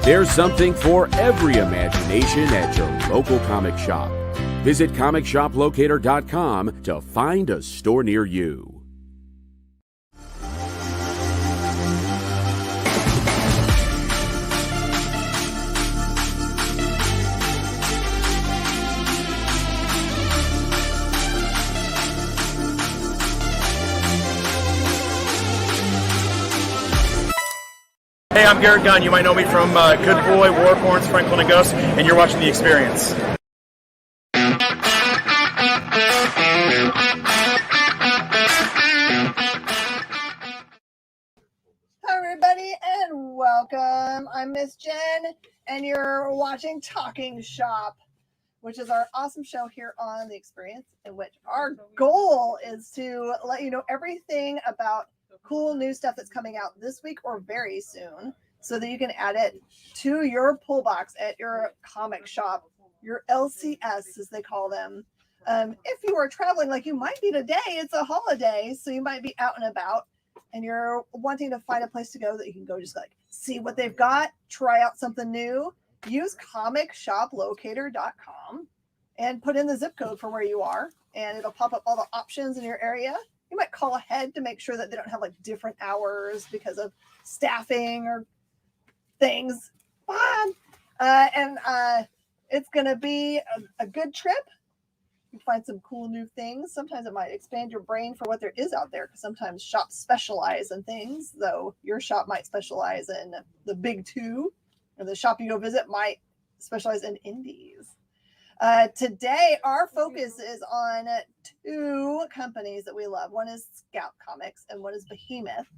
There's something for every imagination at your local comic shop. Visit comicshoplocator.com to find a store near you. Hey, I'm Garrett Gunn. You might know me from Good Boy, Warcorns, Franklin and Ghost, and you're watching The Experience. Hi everybody and welcome. I'm Miss Jen and you're watching Talking Shop, which is our awesome show here on The Experience, in which our goal is to let you know everything about cool new stuff that's coming out this week or very soon, so that you can add it to your pull box at your comic shop, your LCS as they call them. If you are traveling like you might be today, it's a holiday, so you might be out and about and you're wanting to find a place to go that you can go just like see what they've got, try out something new. Use comicshoplocator.com and put in the zip code for where you are, and it'll pop up all the options in your area. You might call ahead to make sure that they don't have like different hours because of staffing or things. Fun. It's going to be a good trip. You find some cool new things. Sometimes it might expand your brain for what there is out there, because sometimes shops specialize in things, though your shop might specialize in the big two, or the shop you go visit might specialize in indies. Today, our focus is on two companies that we love. One is Scout Comics and one is Behemoth.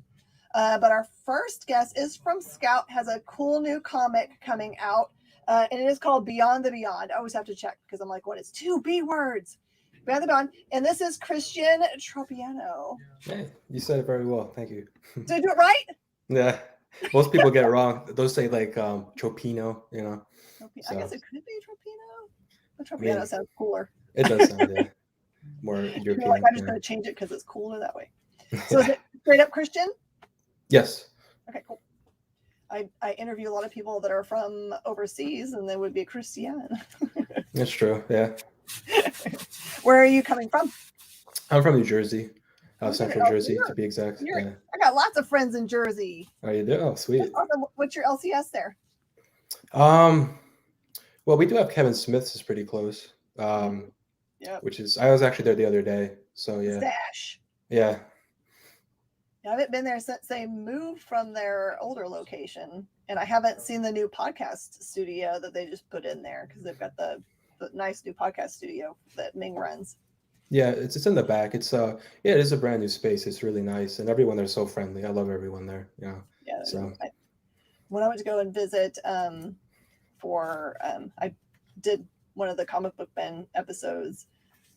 But our first guest is from Scout, has a cool new comic coming out, and it is called Beyond the Beyond. I always have to check because I'm like, what is two B words? Beyond the Beyond. And this is Christian Tropiano. Hey, you said it very well. Thank you. Did I do it right? Yeah. Most people get it wrong. Those say like Tropino, you know. I guess it could be Tropino. But Tropiano sounds cooler. It does sound more European. Like I'm just going to change it because it's cooler that way. So is it straight up Christian? Yes. Okay, cool. I interview a lot of people that are from overseas, and they would be Christian. That's true. Yeah. Where are you coming from? I'm from New Jersey, Central Jersey to be exact. Yeah. I got lots of friends in Jersey. Oh, you do? Oh, sweet. Awesome. What's your LCS there? Well, we do have Kevin Smith's is pretty close. Which is I was actually there the other day. So yeah. Stash. Yeah. I haven't been there since they moved from their older location, and I haven't seen the new podcast studio that they just put in there, because they've got the nice new podcast studio that Ming runs. Yeah, it's in the back. It's it is a brand new space. It's really nice, and everyone there's so friendly. I love everyone there. Yeah. Yeah. So when I went to go and visit, I did one of the comic book Ben episodes.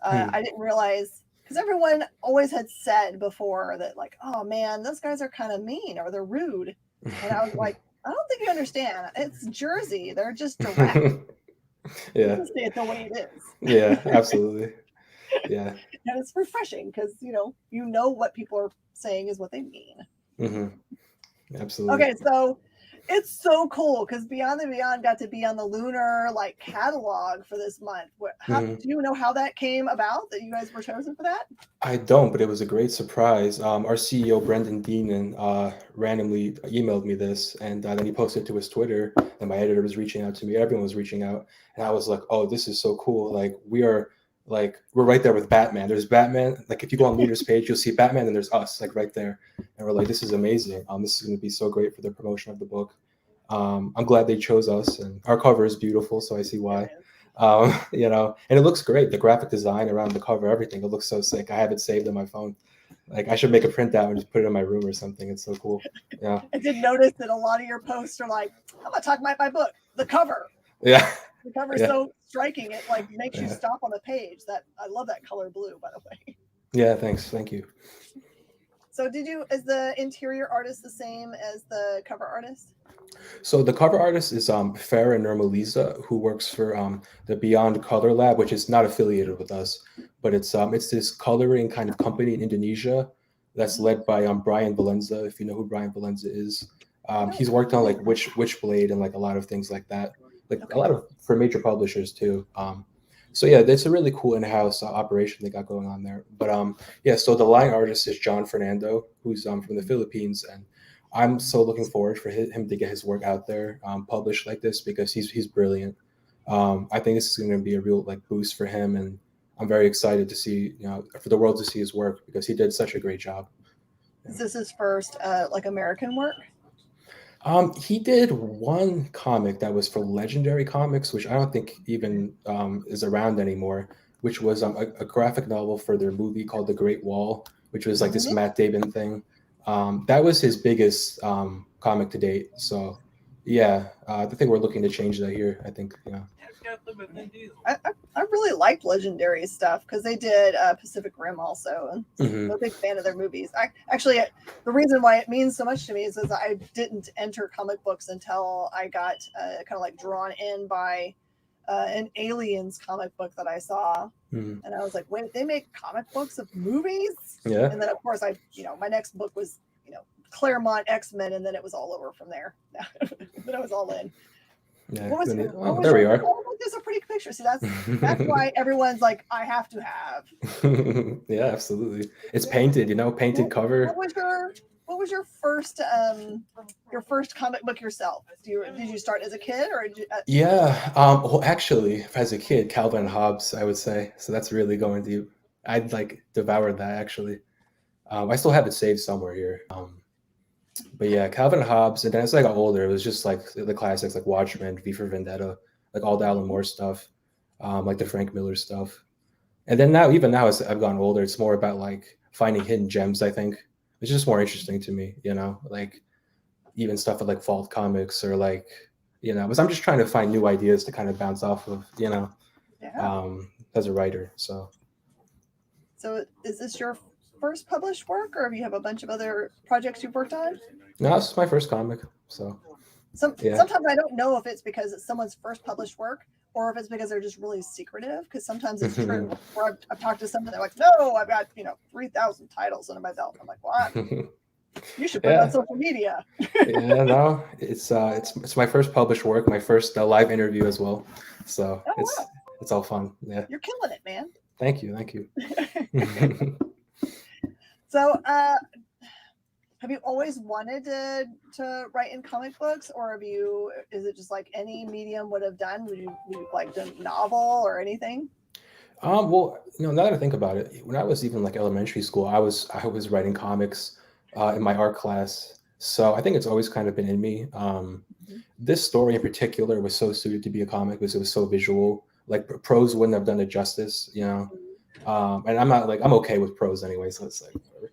I didn't realize, because everyone always had said before that, like, oh man, those guys are kind of mean or they're rude. And I was like, I don't think you understand. It's Jersey. They're just direct. Yeah. Just say it the way it is. Yeah, absolutely. Yeah. And it's refreshing because, you know what people are saying is what they mean. Mm-hmm. Absolutely. Okay, so it's so cool because Beyond the Beyond got to be on the Lunar catalog for this month. Do you know how that came about, that you guys were chosen for that? I don't, but it was a great surprise. Our CEO Brendan Deanan randomly emailed me this, and then he posted to his Twitter, and my editor was reaching out to me. Everyone was reaching out, and I was like, "Oh, this is so cool! Like we're right there with Batman. There's Batman. Like if you go on Lunar's page, you'll see Batman, and there's us, like right there. And we're like, this is amazing. This is going to be so great for the promotion of the book. I'm glad they chose us, and our cover is beautiful, so I see why. And it looks great. The graphic design around the cover, everything, it looks so sick. I have it saved on my phone. Like I should make a printout and just put it in my room or something. It's so cool. Yeah. I did notice that a lot of your posts are like, I'm gonna talk about my book, the cover. Yeah. The cover is so striking. It makes you stop on the page. I love that color blue, by the way. Yeah, thanks. Thank you. So is the interior artist the same as the cover artist? So the cover artist is Farah Nurmaliza, who works for the Beyond Color Lab, which is not affiliated with us, but it's this coloring kind of company in Indonesia that's led by Brian Valenza, if you know who Brian Valenza is. He's worked on like Witchblade and like a lot of things like that, like Okay. a lot of for major publishers too. So yeah, it's a really cool in-house operation they got going on there. But yeah, so the line artist is John Fernando, who's from the Philippines, and I'm so looking forward for him to get his work out there, published like this because he's brilliant. I think this is going to be a real like boost for him, and I'm very excited to see for the world to see his work because he did such a great job. Is this his first like American work? He did one comic that was for Legendary Comics, which I don't think even is around anymore, which was a graphic novel for their movie called The Great Wall, which was like this Matt Damon thing. That was his biggest comic to date. So, yeah, I think we're looking to change that here. I think, I really liked Legendary stuff because they did Pacific Rim also, and I'm a big fan of their movies. The reason why it means so much to me is I didn't enter comic books until I got kind of like drawn in by an Aliens comic book that I saw, and I was like, wait, they make comic books of movies? Yeah. And then of course my next book was Claremont X-Men, and then it was all over from there. Then I was all in. Yeah. What was there we are. Oh, there's a pretty picture. See, that's why everyone's like, I have to have. Yeah, absolutely. It's painted, painted cover. What was your first comic book yourself? Did you start as a kid or? Yeah. Well, actually, as a kid, Calvin and Hobbes, I would say. So that's really going deep. I'd like devoured that actually. I still have it saved somewhere here. But yeah, Calvin and Hobbes, and then as I got older, it was just like the classics like Watchmen, V for Vendetta, like all the Alan Moore stuff, like the Frank Miller stuff. And then even now as I've gotten older, it's more about like finding hidden gems, I think. It's just more interesting to me, like even stuff at like Vault Comics or like, because I'm just trying to find new ideas to kind of bounce off of, as a writer. So is this your first published work, or have you have a bunch of other projects you've worked on? No, this is my first comic. So sometimes I don't know if it's because it's someone's first published work or if it's because they're just really secretive. Because sometimes it's true. Where I've talked to someone, they're like, "No, I've got 3,000 titles under my belt." I'm like, "What? You should put it on social media." Yeah, no, it's my first published work, my first live interview as well. So it's all fun. Yeah, you're killing it, man. Thank you. So, have you always wanted to write in comic books, or is it just like any medium would have done? Would you like a novel or anything? Well, now that I think about it, when I was even like elementary school, I was writing comics in my art class. So I think it's always kind of been in me. This story in particular was so suited to be a comic because it was so visual. Like prose wouldn't have done it justice, and I'm not like I'm okay with prose anyway, so it's like whatever.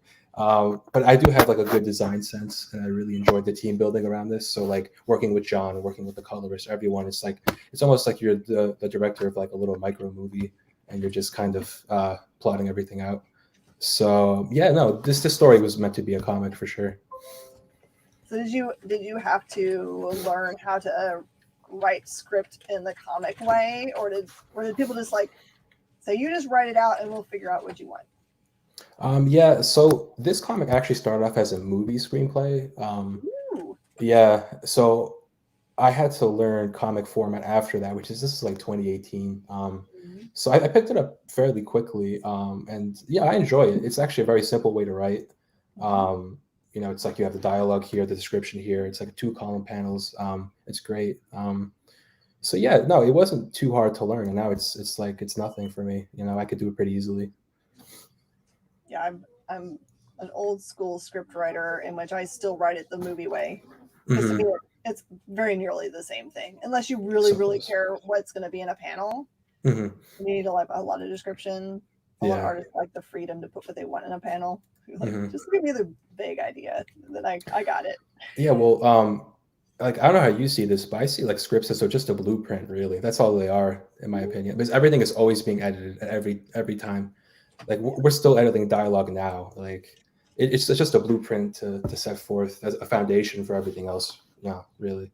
But I do have like a good design sense, and I really enjoyed the team building around this. So like working with John and working with the colorist, everyone, it's almost like you're the director of like a little micro movie, and you're just kind of plotting everything out. So yeah, no, this story was meant to be a comic for sure. So did you have to learn how to write script in the comic way, or did people just like say you just write it out and we'll figure out what you want? Yeah, so this comic actually started off as a movie screenplay. Yeah, so I had to learn comic format after that, this is like 2018. So I picked it up fairly quickly, and yeah, I enjoy it. It's actually a very simple way to write. It's like you have the dialogue here, the description here. It's like 2-column panels. It's great. So yeah, no, it wasn't too hard to learn, and now it's like it's nothing for me. I could do it pretty easily. Yeah, I'm an old school script writer in which I still write it the movie way. Because to me, it's very nearly the same thing, unless you really care what's going to be in a panel. You need a lot of description. A lot of artists like the freedom to put what they want in a panel. Just give me the vague idea, and then I got it. Yeah, well, like I don't know how you see this, but I see like scripts as just a blueprint. Really, that's all they are, in my opinion. Because everything is always being edited every time. Like we're still editing dialogue now. Like it's just a blueprint to set forth as a foundation for everything else. Yeah, really.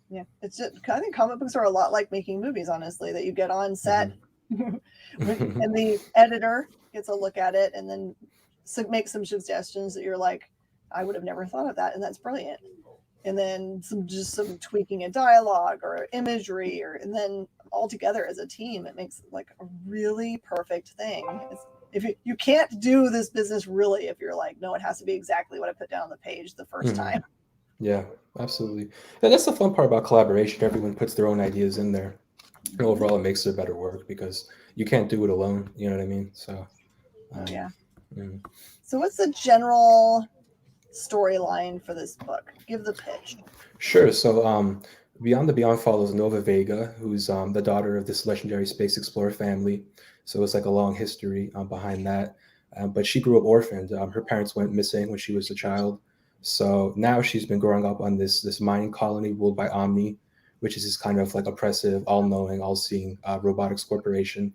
Yeah, it's just I think comic books are a lot like making movies. Honestly, that you get on set, and the editor gets a look at it, and then make some suggestions that you're like, I would have never thought of that, and that's brilliant. and then some tweaking in dialogue or imagery, and then all together as a team, it makes like a really perfect thing. If you can't do this business really if you're like, no, it has to be exactly what I put down on the page the first time. Yeah, absolutely. And that's the fun part about collaboration. Everyone puts their own ideas in there. And overall, it makes it better work because you can't do it alone. You know what I mean? So, Yeah. mm. So what's the general storyline for this book? Give the pitch. Sure. So, Beyond the Beyond follows Nova Vega, who's the daughter of this legendary space explorer family. So it's like a long history behind that. But she grew up orphaned. Her parents went missing when she was a child. So now she's been growing up on this mining colony ruled by Omni, which is this kind of like oppressive, all-knowing, all-seeing robotics corporation.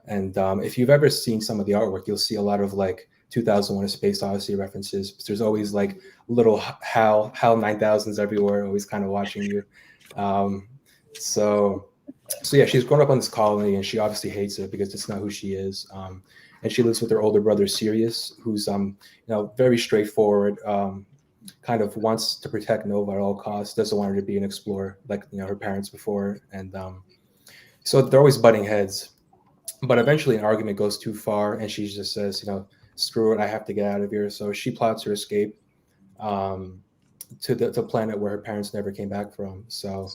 And if you've ever seen some of the artwork, you'll see a lot of like 2001: A Space Odyssey references. There's always like little HAL 9000s everywhere, always kind of watching you. So yeah, she's grown up on this colony, and she obviously hates it because it's not who she is. And she lives with her older brother Sirius, who's very straightforward. Kind of wants to protect Nova at all costs. Doesn't want her to be an explorer like her parents before, and so they're always butting heads. But eventually, an argument goes too far, and she just says, screw it, I have to get out of here. So she plots her escape to the planet where her parents never came back from. So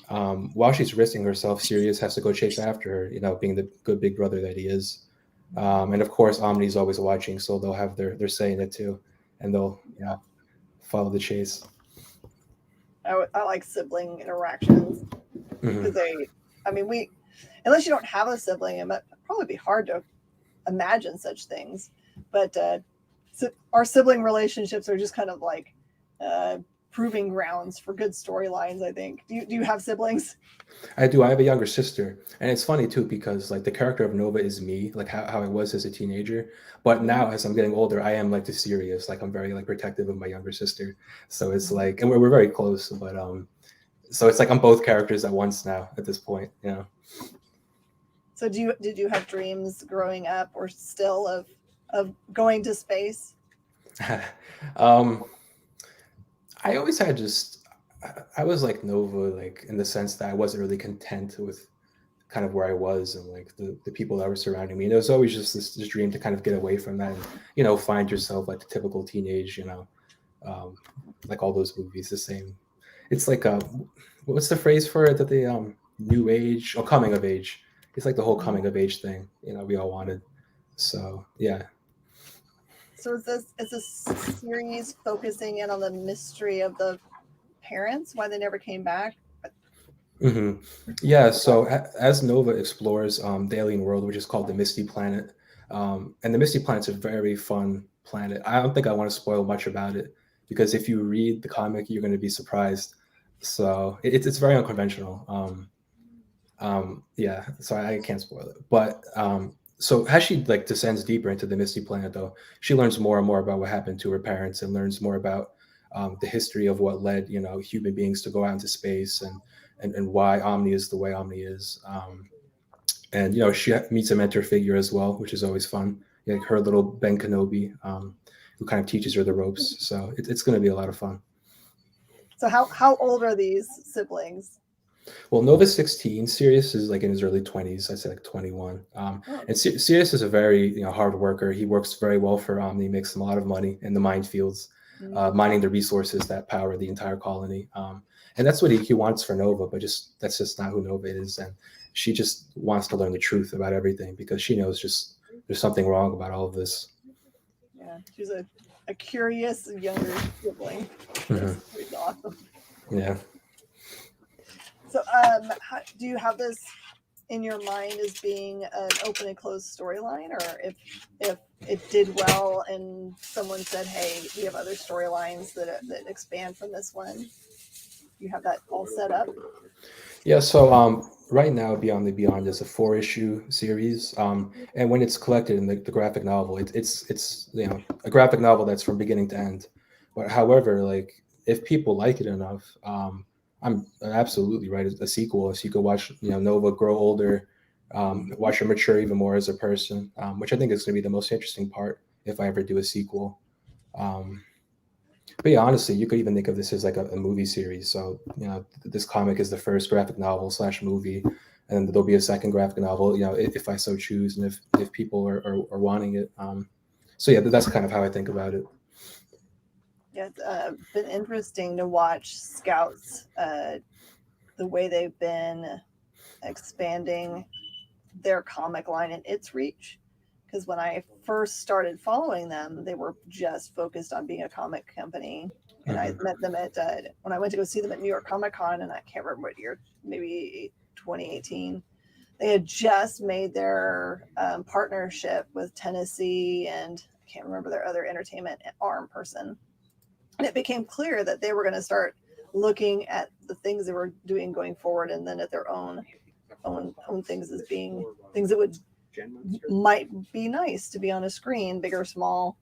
while she's risking herself, Sirius has to go chase after her, being the good big brother that he is. And of course, Omni's always watching, so they'll have their say in it too, and they'll follow the chase. I like sibling interactions because unless you don't have a sibling, it might probably be hard to imagine such things. But our sibling relationships are just kind of like proving grounds for good storylines, I think. Do you have siblings? I do. I have a younger sister, and it's funny too because like the character of Nova is me, like how I was as a teenager. But now, as I'm getting older, I am like the serious, like I'm very like protective of my younger sister. So it's like, and we're very close, but so it's like I'm both characters at once now at this point. So did you have dreams growing up or still of going to space? I always had I was like Nova, like in the sense that I wasn't really content with kind of where I was and like the people that were surrounding me. And it was always just this dream to kind of get away from that and, find yourself like the typical teenage, like all those movies, the same. It's like, what's the phrase for it that they, new age or coming of age. It's like the whole coming of age thing, we all wanted. So, yeah. So is this series focusing in on the mystery of the parents, why they never came back? Mm-hmm. Yeah. So as Nova explores the alien world, which is called the Misty Planet, and the Misty Planet's a very fun planet. I don't think I want to spoil much about it because if you read the comic, you're going to be surprised. So it's very unconventional. Yeah. So I can't spoil it, but so as she like descends deeper into the Misty Planet, though, she learns more and more about what happened to her parents and learns more about the history of what led human beings to go out into space and why Omni is the way Omni is. And she meets a mentor figure as well, which is always fun. Like her little Ben Kenobi, who kind of teaches her the ropes. So it's going to be a lot of fun. So how old are these siblings? Well, Nova's 16. Sirius is like in his early 20s. I'd say like 21. And Sirius is a very hard worker. He works very well for Omni, makes him a lot of money in the minefields, mining the resources that power the entire colony. And that's what he wants for Nova, but that's just not who Nova is. And she just wants to learn the truth about everything because she knows just there's something wrong about all of this. Yeah, she's a curious younger sibling. That's pretty awesome. Yeah. So, do you have this in your mind as being an open and closed storyline, or if it did well and someone said, "Hey, we have other storylines that expand from this one," you have that all set up? Yeah. So right now, Beyond the Beyond is a 4-issue series, and when it's collected in the graphic novel, it's a graphic novel that's from beginning to end. But however, like if people like it enough, I'm absolutely right. A sequel, so you could watch Nova grow older, watch her mature even more as a person, which I think is going to be the most interesting part if I ever do a sequel. But yeah, honestly, you could even think of this as like a movie series. So, this comic is the first graphic novel slash movie, and there'll be a second graphic novel, if I so choose, and if people are wanting it. So yeah, that's kind of how I think about it. Yeah, it's been interesting to watch Scouts, the way they've been expanding their comic line and its reach. Because when I first started following them, they were just focused on being a comic company. And I met them at when I went to go see them at New York Comic Con, and I can't remember what year, maybe 2018. They had just made their partnership with Tennessee, and I can't remember their other entertainment arm person. And it became clear that they were going to start looking at the things they were doing going forward, and then at their own things as being things that might be nice to be on a screen, big or small.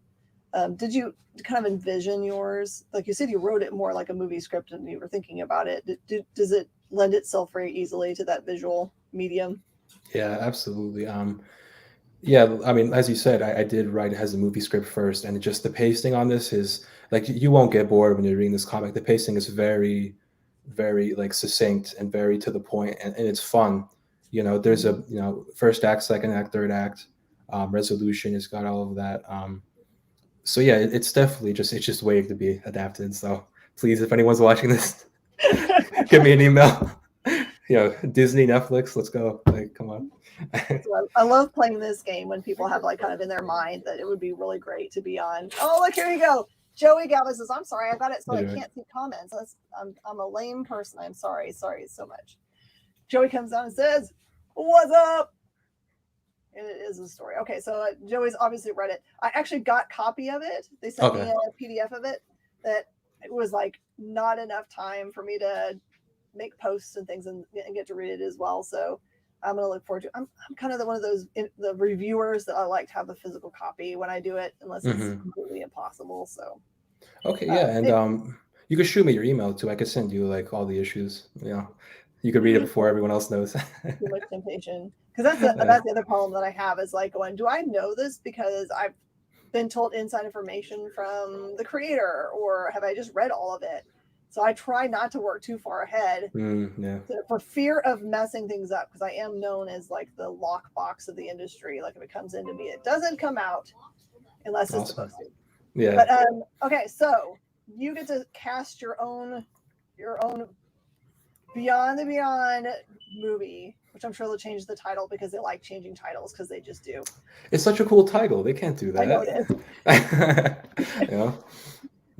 Did you kind of envision yours? Like you said, you wrote it more like a movie script and you were thinking about it. Does it lend itself very easily to that visual medium? Yeah, absolutely. Yeah, I mean, as you said, I did write it as a movie script first, and just the pacing on this is like you won't get bored when you're reading this comic. The pacing is very, very like succinct and very to the point, and it's fun. There's a first act, second act, third act, resolution. It's got all of that. So yeah, it's definitely it's just waiting to be adapted. So please, if anyone's watching this, give me an email. Disney, Netflix, let's go. Like, come on. So I love playing this game when people have like kind of in their mind that it would be really great to be on. Oh, look, here you go. Joey Galvez says, I'm sorry, I got it so I can't see comments. I'm a lame person. I'm sorry so much. Joey comes on and says, what's up? And it is a story. Okay, so Joey's obviously read it. I actually got a copy of it. They sent me a PDF of it that it was like not enough time for me to make posts and things and get to read it as well. So I'm going to look forward to it. I'm kind of one of those the reviewers that I like to have a physical copy when I do it, unless it's completely impossible. So okay, yeah, and you could shoot me your email too. I could send you like all the issues. You could read it before everyone else knows. Too much temptation, because that's the other problem that I have is like going, do I know this because I've been told inside information from the creator, or have I just read all of it? So I try not to work too far ahead for fear of messing things up, because I am known as like the lockbox of the industry. Like if it comes into me, it doesn't come out unless it's supposed to. Yeah. But okay, so you get to cast your own Beyond the Beyond movie, which I'm sure they'll change the title because they like changing titles, because they just do. It's such a cool title. They can't do that. I know it is.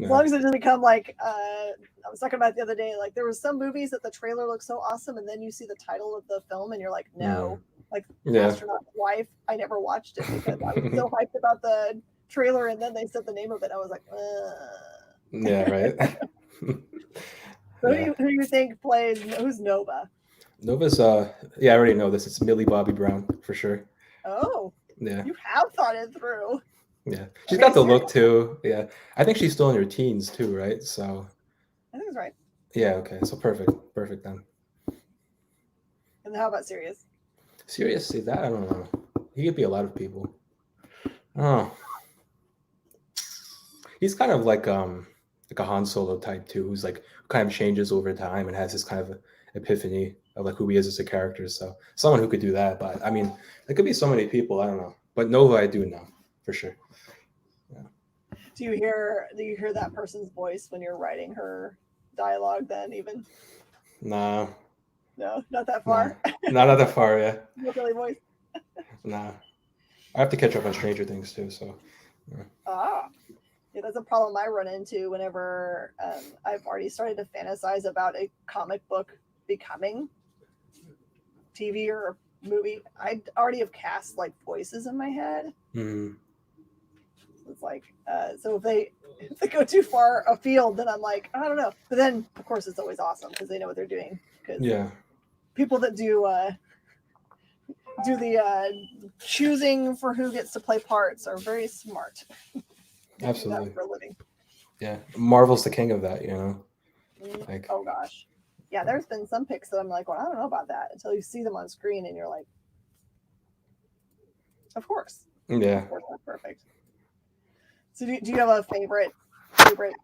As long as it doesn't become like I was talking about the other day, like there were some movies that the trailer looks so awesome, and then you see the title of the film and you're like, no. Like Astronaut's Wife, I never watched it because I was so hyped about the trailer, and then they said the name of it. I was like, yeah, right. So who do you think plays? Who's Nova? Nova's I already know this. It's Millie Bobby Brown for sure. Oh, yeah. You have thought it through. Yeah, she's got the look too. Yeah, I think she's still in her teens too, right? So I think that's right. Yeah. Okay. So perfect then. And how about Sirius? Sirius, see that? I don't know. He could be a lot of people. Oh, he's kind of like a Han Solo type too, who's like kind of changes over time and has this kind of epiphany of like who he is as a character. So someone who could do that. But I mean, there could be so many people. I don't know. But Nova, I do know for sure. Yeah. Do you hear that person's voice when you're writing her dialogue? Then even. No, not that far. No, not that far. Yeah. No Billy voice. Nah, I have to catch up on Stranger Things too. So. Yeah. Yeah, that's a problem I run into whenever I've already started to fantasize about a comic book becoming TV or movie. I already have cast like voices in my head. It's like, so if they go too far afield, then I'm like, I don't know. But then, of course, it's always awesome because they know what they're doing. Because people that do the choosing for who gets to play parts are very smart. Absolutely. For a living. Yeah, Marvel's the king of that, Like, oh gosh, yeah. There's been some picks that I'm like, well, I don't know about that until you see them on screen, and you're like, of course. Yeah. Of course, that's perfect. So, do you have a favorite favorite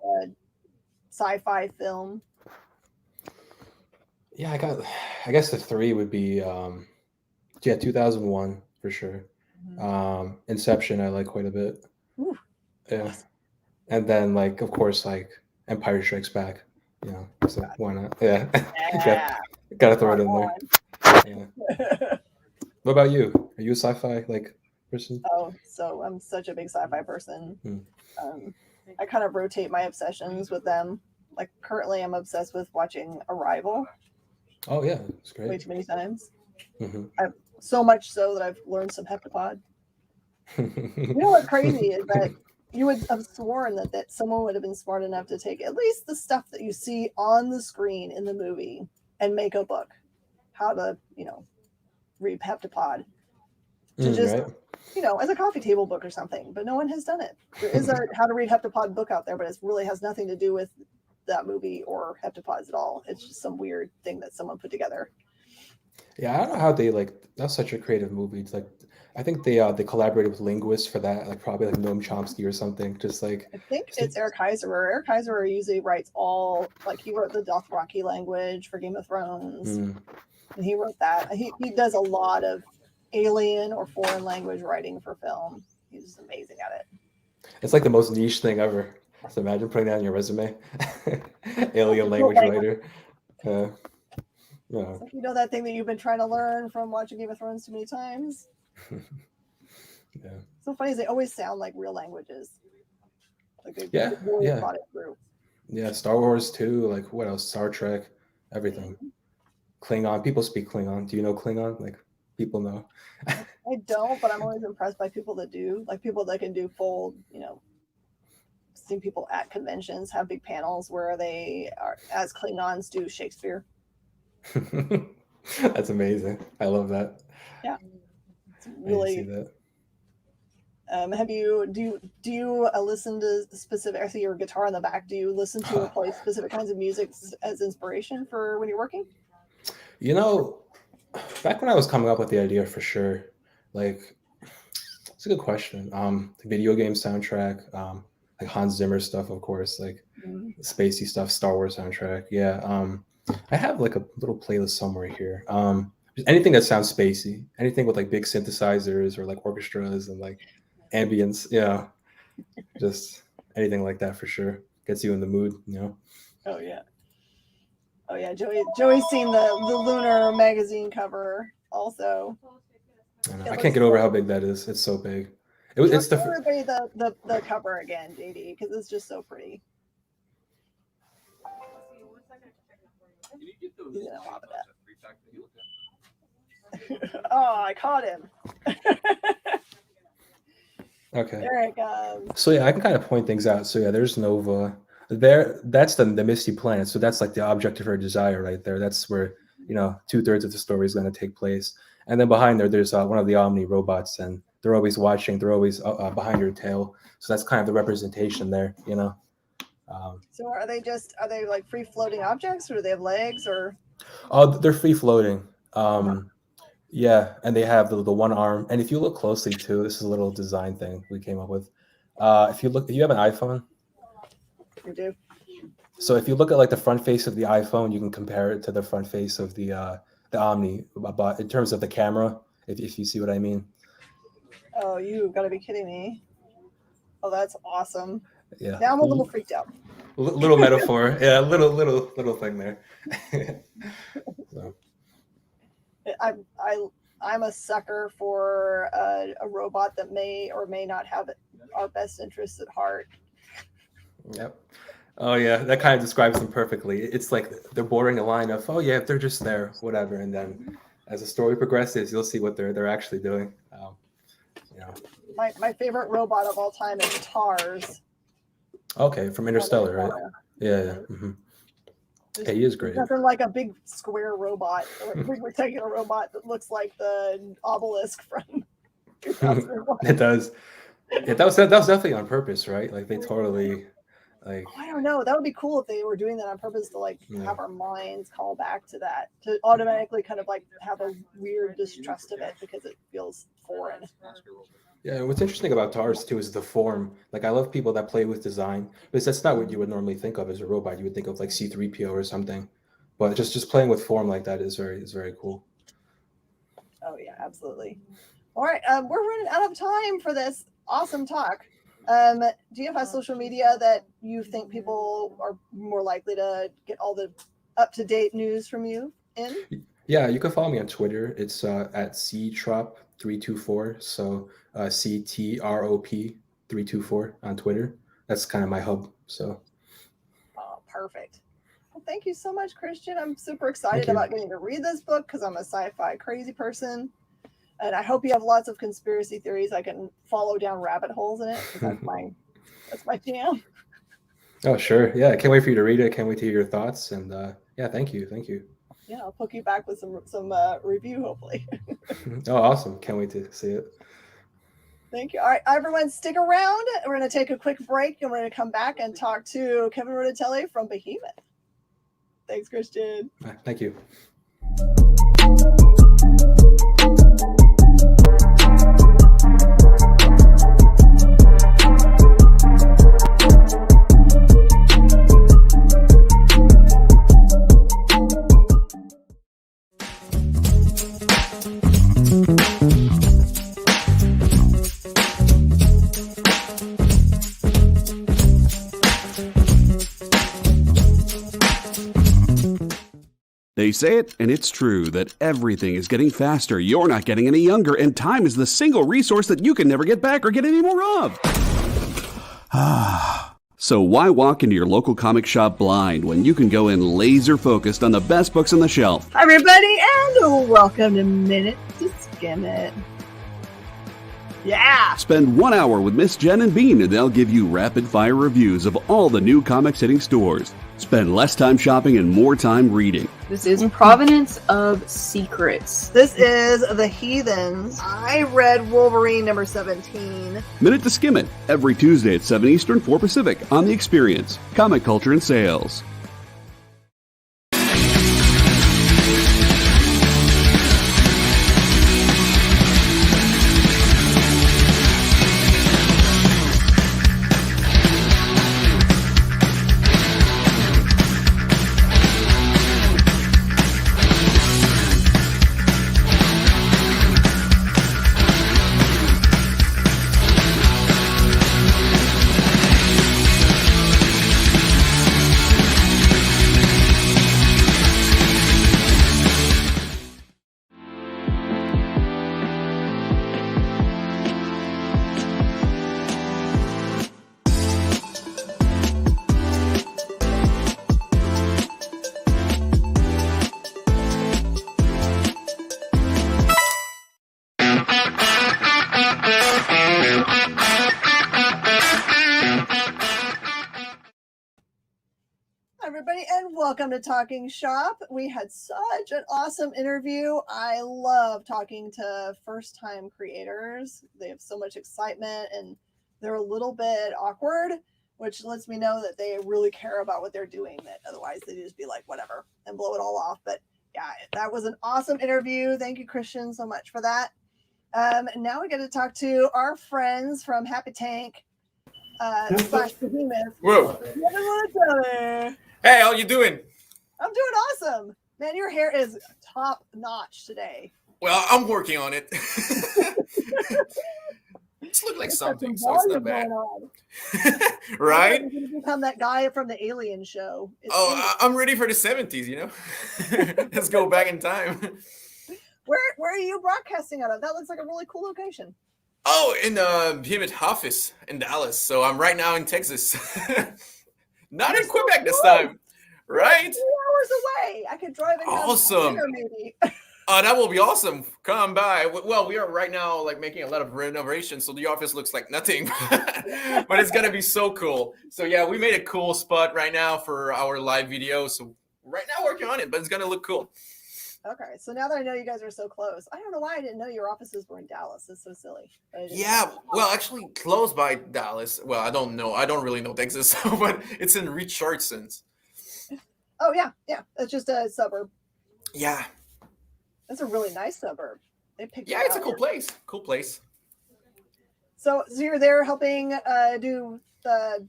sci-fi film? Yeah, I guess the three would be 2001 for sure. Inception I like quite a bit. Ooh, Yeah. awesome. And then like of course like Empire Strikes Back, you know. So why not? Yeah. Yeah. Gotta throw it in Come there. Yeah. on. What about you? Are you a sci-fi like person? Oh, so I'm such a big sci-fi person. Hmm. I kind of rotate my obsessions with them. Like currently, I'm obsessed with watching Arrival Oh yeah, it's way great. too many times. Hmm. I've so much so that I've learned some heptapod. You know what's crazy is that you would have sworn that someone would have been smart enough to take at least the stuff that you see on the screen in the movie and make a book, how to, read heptapod to just, Right. as a coffee table book or something. But no one has done it. There is a how to read heptapod book out there, but it really has nothing to do with that movie or heptapods at all. It's just some weird thing that someone put together. Yeah, I don't know how they like. That's such a creative movie. It's like I think they collaborated with linguists for that, like probably like Noam Chomsky or something. Just like I think it's Eric Heiserer. Eric Heiserer usually writes he wrote the Dothraki language for Game of Thrones, and he wrote that. He does a lot of alien or foreign language writing for film. He's amazing at it. it's like the most niche thing ever. So imagine putting that on your resume, alien language writer. Yeah. It's like, that thing that you've been trying to learn from watching Game of Thrones too many times. Yeah. So funny is they always sound like real languages. Like they Yeah. really Yeah. thought it through. Yeah. Star Wars too. Like what else? Star Trek. Everything. Klingon. People speak Klingon. Do you know Klingon? Like people know. I don't, but I'm always impressed by people that do. Like people that can do full, seen people at conventions have big panels where they are as Klingons do Shakespeare. That's amazing. I love that. Yeah, it's really. I see that. Do you listen to specific? I see your guitar in the back. Do you listen to or play specific kinds of music as inspiration for when you're working? Back when I was coming up with the idea, for sure. Like, it's a good question. The video game soundtrack, like Hans Zimmer stuff, of course, like spacey stuff, Star Wars soundtrack. Yeah. I have like a little playlist somewhere here. Just anything that sounds spacey, anything with like big synthesizers or like orchestras and like ambience. Yeah, just anything like that for sure gets you in the mood. Oh yeah. Joey's seen the Lunar magazine cover also. I can't get over how big that is. It's so big. It's the everybody the cover again, JD, because it's just so pretty. He's in a lot of that. Oh, I caught him. Okay. There it goes. So yeah, I can kind of point things out. So yeah, there's Nova. That's the Misty Planet. So that's like the object of her desire right there. That's where 2/3 of the story is going to take place. And then behind there's one of the Omni robots, and they're always watching. They're always behind her tail. So that's kind of the representation there. So are they like free floating objects, or do they have legs, or? Oh, they're free floating. Yeah, and they have the one arm. And if you look closely too, this is a little design thing we came up with. If you have an iPhone. We do. So if you look at like the front face of the iPhone, you can compare it to the front face of the Omni, but in terms of the camera, if you see what I mean. Oh, you got to be kidding me! Oh, that's awesome. Yeah. Now I'm a little freaked out. Little metaphor, yeah, little thing there. So. I'm a sucker for a robot that may or may not have our best interests at heart. Yep. Oh yeah, that kind of describes them perfectly. It's like they're bordering a line of, oh yeah, they're just there, whatever, and then as the story progresses, you'll see what they're actually doing. My favorite robot of all time is Tars. Okay, from Interstellar, right? Yeah. Mm-hmm. Yeah, he is great. Nothing like a big square robot or a big rectangular robot that looks like the obelisk from 2001. It does. Yeah, that was definitely on purpose, right? Like they totally, like. I don't know. That would be cool if they were doing that on purpose to have our minds call back to that, to automatically kind of like have a weird distrust of it because it feels foreign. Yeah, what's interesting about TARS too is the form. Like I love people that play with design because that's not what you would normally think of as a robot. You would think of like C3PO or something. But just playing with form like that is very cool. Oh yeah, absolutely. All right, we're running out of time for this awesome talk. Do you have a social media that you think people are more likely to get all the up to date news from you in? Yeah, you can follow me on Twitter. It's at ctrop324. So CTROP324 on Twitter. That's kind of my hub. So Oh, perfect. Well, thank you so much, Christian. I'm super thank excited you. about getting to read this book because I'm a sci-fi crazy person, and I hope you have lots of conspiracy theories I can follow down rabbit holes in it because that's my jam. Oh, sure. Yeah, I can't wait for you to read it. I can't wait to hear your thoughts. And yeah, thank you. Thank you. Yeah, I'll hook you back with some review hopefully. Oh, awesome. Can't wait to see it. Thank you. All right, everyone, stick around. We're going to take a quick break and we're going to come back and talk to Kevin Rodatelli from Behemoth. Thanks, Christian. Thank you. They say it, and it's true, that everything is getting faster. You're not getting any younger, and time is the single resource that you can never get back or get any more of. So why walk into your local comic shop blind when you can go in laser focused on the best books on the shelf? Hi, everybody, and welcome to Minute to Skim It. Yeah! Spend 1 hour with Miss Jen and Bean, and they'll give you rapid-fire reviews of all the new comics hitting stores. Spend less time shopping and more time reading. This is Provenance of Secrets. This is The Heathens. I read Wolverine number 17. Minute to Skim It, every Tuesday at 7 Eastern, 4 Pacific, on The Experience. Comic culture and sales. Everybody, and welcome to Talking Shop. We had such an awesome interview. I love talking to first-time creators. They have so much excitement and they're a little bit awkward, which lets me know that they really care about what they're doing, that otherwise they just be like whatever and blow it all off. But yeah, that was an awesome interview. Thank you, Christian, so much for that. And now we get to talk to our friends from Happy Tank / Behemoth. Whoa. Hey, how you doing? I'm doing awesome. Man, your hair is top notch today. Well, I'm working on it. It's look like something, so it's not bad. Right? You're going to become that guy from the Alien show. I'm ready for the 70s, you know? Let's go back in time. Where are you broadcasting out of? That looks like a really cool location. Oh, in Behemoth office in Dallas. So I'm right now in Texas. Not in Quebec this time, right? 2 hours away. I could drive and awesome. Dinner maybe. Oh, that will be awesome. Come by. Well, we are right now like making a lot of renovations, so the office looks like nothing, but it's gonna be so cool. So yeah, we made a cool spot right now for our live video. So right now working on it, but it's gonna look cool. Okay, so now that I know you guys are so close, I don't know why I didn't know your offices were in Dallas. It's so silly. Yeah, well, actually close by Dallas. Well, I don't know. I don't really know Texas, but it's in Richardson. Oh, yeah. It's just a suburb. Yeah. It's a really nice suburb. Yeah, it's a cool place. Cool place. So you're there helping do the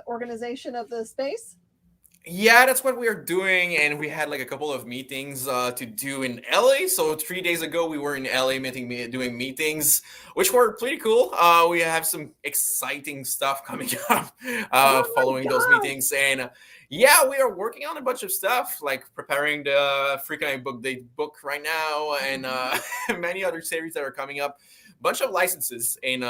organization of the space? Yeah, that's what we are doing, and we had like a couple of meetings to do in LA. So 3 days ago, we were in LA doing meetings, which were pretty cool. We have some exciting stuff coming up following those meetings, and yeah, we are working on a bunch of stuff, like preparing the Free Comic Book Day book right now, and many other series that are coming up. Bunch of licenses and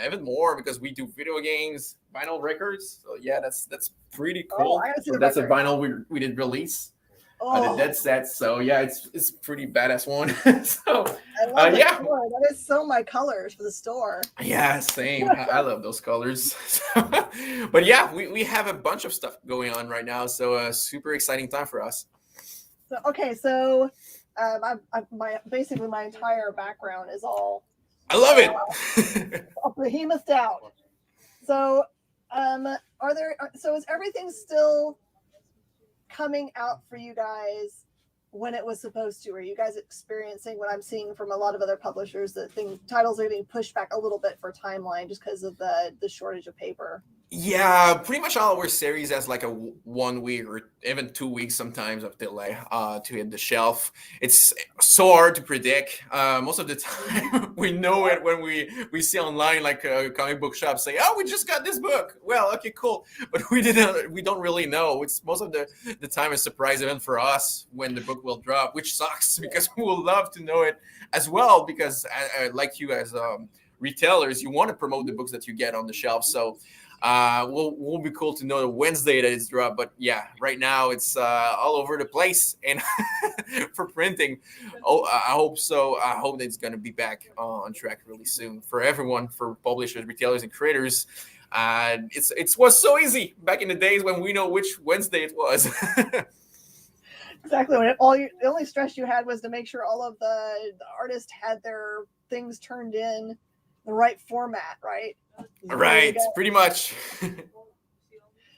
even more because we do video games, vinyl records. So yeah, that's pretty cool. I gotta see So the that's a record. vinyl we did release. Oh, The dead set. So yeah, it's pretty badass one. So I love the yeah. color. That is so my colors for the store. Yeah, same. I love those colors. But yeah, we have a bunch of stuff going on right now. So super exciting time for us. So okay, so basically my entire background is all I love it. behemouthed out. So is everything still coming out for you guys when it was supposed to? Are you guys experiencing what I'm seeing from a lot of other publishers that titles are getting pushed back a little bit for timeline just because of the shortage of paper? Yeah, pretty much all our series has like a 1 week or even 2 weeks sometimes of delay to hit the shelf. It's so hard to predict. Most of the time, we know it when we see online like comic book shops say, "Oh, we just got this book." Well, okay, cool, but we don't really know. It's most of the time a surprise event for us when the book will drop, which sucks because we would love to know it as well. Because like you as retailers, you want to promote the books that you get on the shelf, so. Will be cool to know the Wednesday that it's dropped, but yeah, right now it's all over the place and for printing. Oh, I hope so. I hope that it's gonna be back on track really soon for everyone, for publishers, retailers, and creators. It was so easy back in the days when we know which Wednesday it was. Exactly. When the only stress you had was to make sure all of the artists had their things turned in the right format, right? Right, pretty much.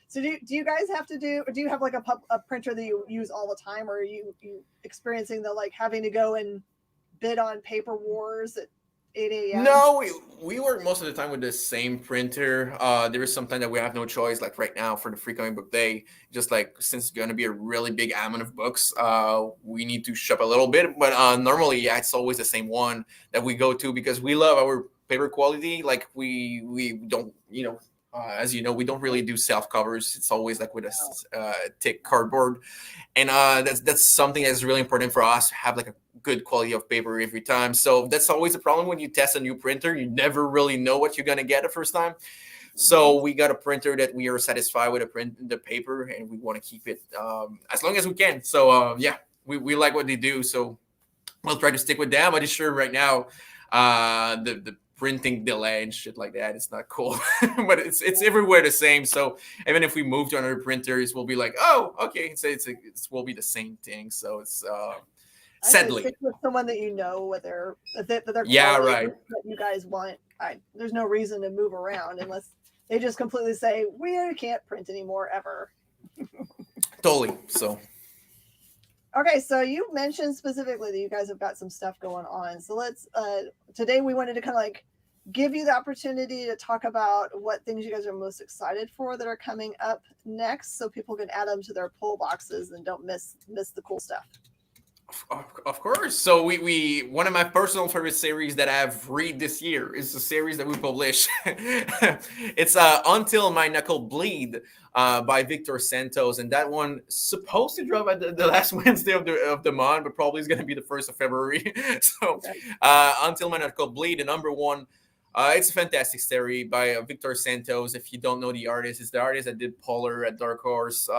So do you guys have to do, or do you have like a printer that you use all the time, or are you experiencing the like having to go and bid on paper wars at 8 a.m.? No, we work most of the time with the same printer. There is some time that we have no choice, like right now for the Free Comic Book Day, just like since it's going to be a really big amount of books, we need to shop a little bit. But normally, yeah, it's always the same one that we go to because we love our paper quality. Like we don't, as you know, we don't really do self covers. It's always like with a thick cardboard, and that's something that's really important for us to have like a good quality of paper every time. So that's always a problem when you test a new printer. You never really know what you're gonna get the first time. So we got a printer that we are satisfied with the paper, and we want to keep it as long as we can. So yeah, we like what they do. So we'll try to stick with them. But it's sure right now the printing delay and shit like that, it's not cool. But it's everywhere the same. So even if we move to another printers, we'll be like, oh, okay, so it will be the same thing. So it's sadly stick with someone that you know what their yeah, quality right, that you guys want. There's no reason to move around unless they just completely say we can't print anymore ever. totally. So okay, so you mentioned specifically that you guys have got some stuff going on. So let's today we wanted to kind of like give you the opportunity to talk about what things you guys are most excited for that are coming up next, so people can add them to their pull boxes and don't miss the cool stuff. Of course. So we one of my personal favorite series that I've read this year is the series that we published. It's Until My Knuckle Bleed by Victor Santos, and that one supposed to drop at the last Wednesday of the month, but probably is going to be the 1st of February. So Until My Knuckle Bleed, the number one. It's a fantastic story by Victor Santos. If you don't know the artist, it's the artist that did Polar at Dark Horse.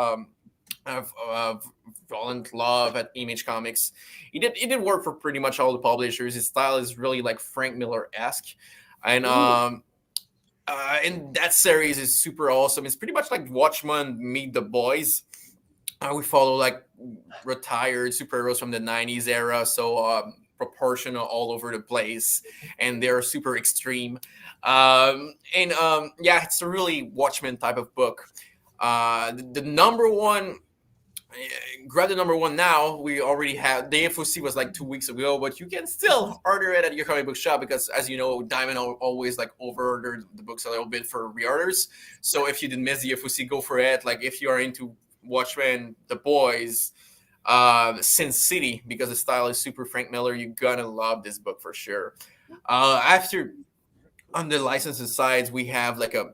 Violent Love at Image Comics. He did work for pretty much all the publishers. His style is really like Frank Miller-esque, and that series is super awesome. It's pretty much like Watchmen meet The Boys. We follow like retired superheroes from the 90s era, so proportional all over the place, and they're super extreme. Yeah, it's a really Watchmen type of book. The number one grab the number one now. We already have the FOC was like 2 weeks ago, but you can still order it at your comic book shop because, as you know, Diamond always like over-ordered the books a little bit for reorders. So if you didn't miss the FOC, go for it. Like if you are into Watchmen, The Boys, Sin City, because the style is super Frank Miller, you're gonna love this book for sure. After on the licenses sides, we have like a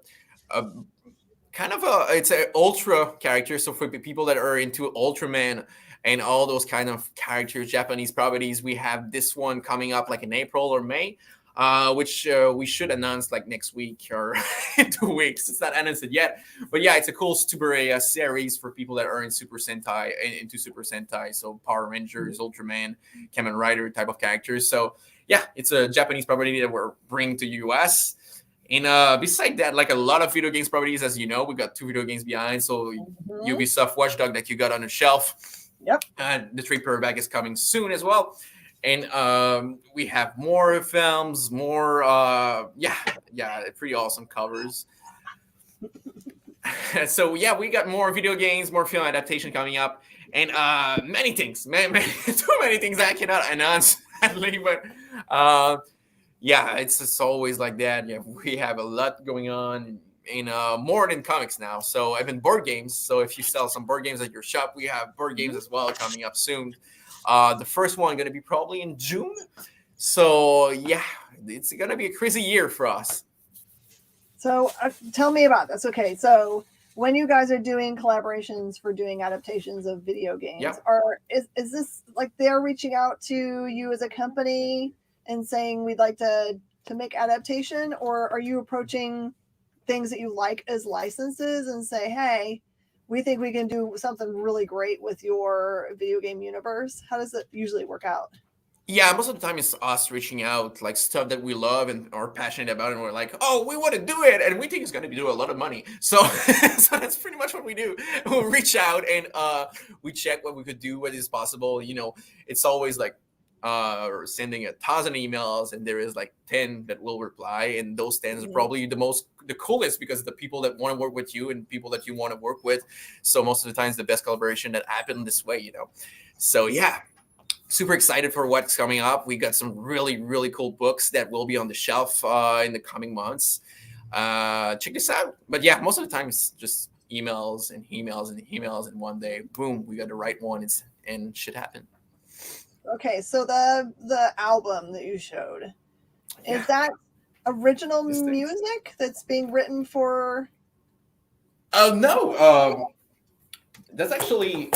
kind of it's an ultra character. So for people that are into Ultraman and all those kind of characters, Japanese properties, we have this one coming up like in April or May, which we should announce like next week or in 2 weeks. It's not announced yet, but yeah, it's a cool Super series for people that are in Super Sentai, into Super Sentai, so Power Rangers, Ultraman, Kamen Rider type of characters. So yeah, it's a Japanese property that we're bringing to US. And beside that, like a lot of video games properties, as you know, we got 2 video games behind. So Ubisoft Watch Dogs that you got on the shelf. Yep. And the trade paperback is coming soon as well. And we have more films, more, pretty awesome covers. So yeah, we got more video games, more film adaptation coming up, and many things, too many things I cannot announce, sadly, but yeah, it's always like that. Yeah, we have a lot going on in more than comics now. So even board games. So if you sell some board games at your shop, we have board games as well coming up soon. The first one going to be probably in June. So yeah, it's going to be a crazy year for us. So tell me about this. Okay, so when you guys are doing collaborations for doing adaptations of video games, is this like they're reaching out to you as a company and saying we'd like to make adaptation, or are you approaching things that you like as licenses and say, hey, we think we can do something really great with your video game universe? How does it usually work out? Yeah, most of the time it's us reaching out, like stuff that we love and are passionate about, and we're like, oh, we want to do it, and we think it's going to be do a lot of money. So, so that's pretty much what we do. We'll reach out and we check what we could do, what is possible. You know, it's always like sending 1,000 emails, and there is like 10 that will reply, and those 10 are probably the coolest because the people that want to work with you and people that you want to work with. So most of the times, the best collaboration that happened this way, you know. So yeah. Super excited for what's coming up. We got some really, really cool books that will be on the shelf in the coming months. Check this out. But yeah, most of the time it's just emails and emails and emails, and one day, boom, we got the right one, and shit happened. Okay, so the album that you showed, is that original music that's being written for? No. That's actually.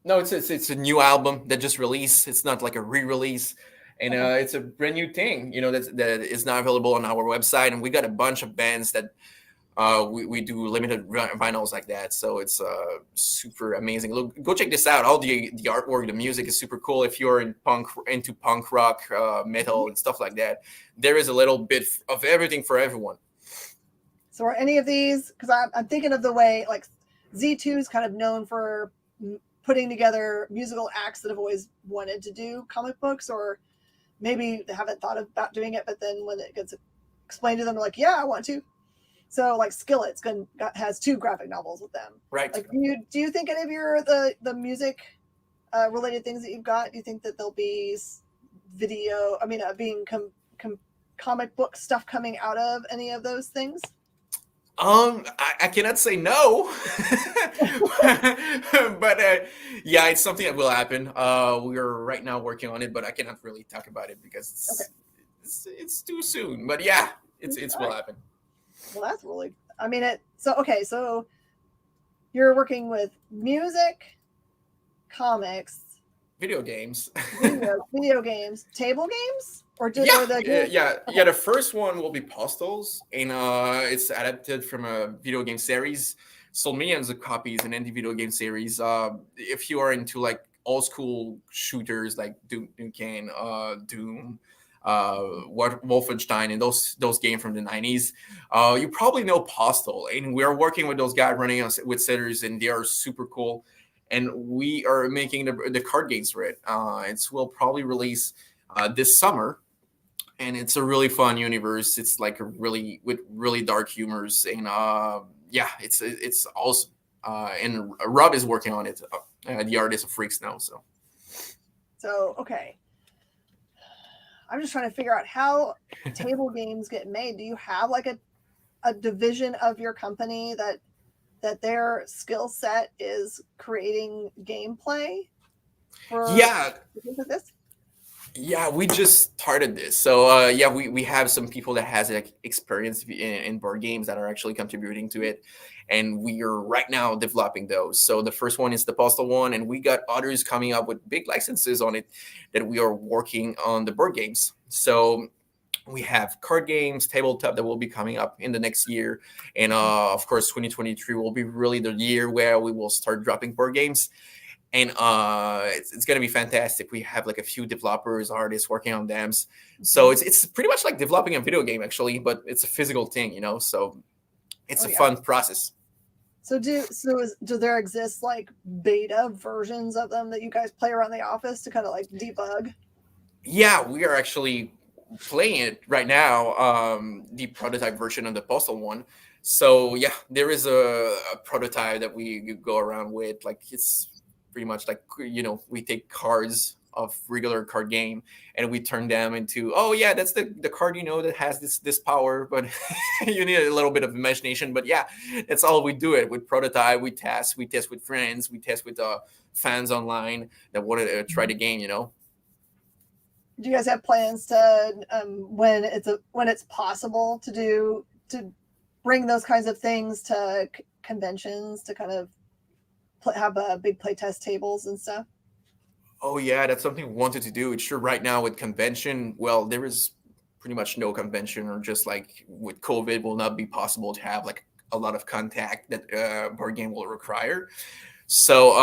No, it's a new album that just released. It's not like a re-release, and it's a brand new thing. You know that is now available on our website, and we got a bunch of bands that we do limited vinyls like that. So it's super amazing. Look, go check this out. All the artwork, the music is super cool. If you're into punk rock, metal, and stuff like that, there is a little bit of everything for everyone. So are any of these? Because I'm thinking of the way like Z2 is kind of known for putting together musical acts that have always wanted to do comic books, or maybe they haven't thought about doing it, but then when it gets explained to them, they're like, yeah, I want to. So like Skillet's has 2 graphic novels with them. Right. Like, do you think any of the music related things that you've got, do you think that there'll be being comic book stuff coming out of any of those things? I cannot say no, but yeah, it's something that will happen. We are right now working on it, but I cannot really talk about it because it's too soon. But yeah, it will happen. Well, that's really. I mean, so you're working with music, comics, video games, video games, table games. The first one will be Postals, and it's adapted from a video game series. Sold millions of copies, an indie video game series. If you are into like old school shooters like Duke Nukem, Doom, Wolfenstein, and those games from the 90s, you probably know Postal. And we're working with those guys running with setters, and they are super cool. And we are making the card games for it. We'll probably release this summer. And it's a really fun universe. It's like with really dark humors, and it's awesome. and Rob is working on it. The Artist of Freaks now. So okay, I'm just trying to figure out how table games get made. Do you have like a division of your company that their skill set is creating gameplay for things like this? Yeah, we just started this. So yeah, we have some people that has like experience in board games that are actually contributing to it. And we are right now developing those. So the first one is the Postal one, and we got others coming up with big licenses on it that we are working on the board games. So we have card games, tabletop that will be coming up in the next year. And of course, 2023 will be really the year where we will start dropping board games. And it's going to be fantastic. We have like a few developers, artists working on them. So it's pretty much like developing a video game, actually, but it's a physical thing, you know? So it's a fun process. So do there exist like beta versions of them that you guys play around the office to kind of like debug? Yeah, we are actually playing it right now, the prototype version of the Postal one. So yeah, there is a prototype that we go around with. Like it's pretty much like, you know, we take cards of regular card game and we turn them into, oh yeah, that's the card, you know, that has this power, but you need a little bit of imagination. But yeah, that's all we do it with prototype. We test with friends, we test with fans online that want to try the game, you know. Do you guys have plans to when it's possible to bring those kinds of things to conventions to kind of have big playtest tables and stuff? Oh yeah, that's something we wanted to do. It's sure right now with convention, well, there is pretty much no convention, or just like with COVID will not be possible to have like a lot of contact that board game will require. So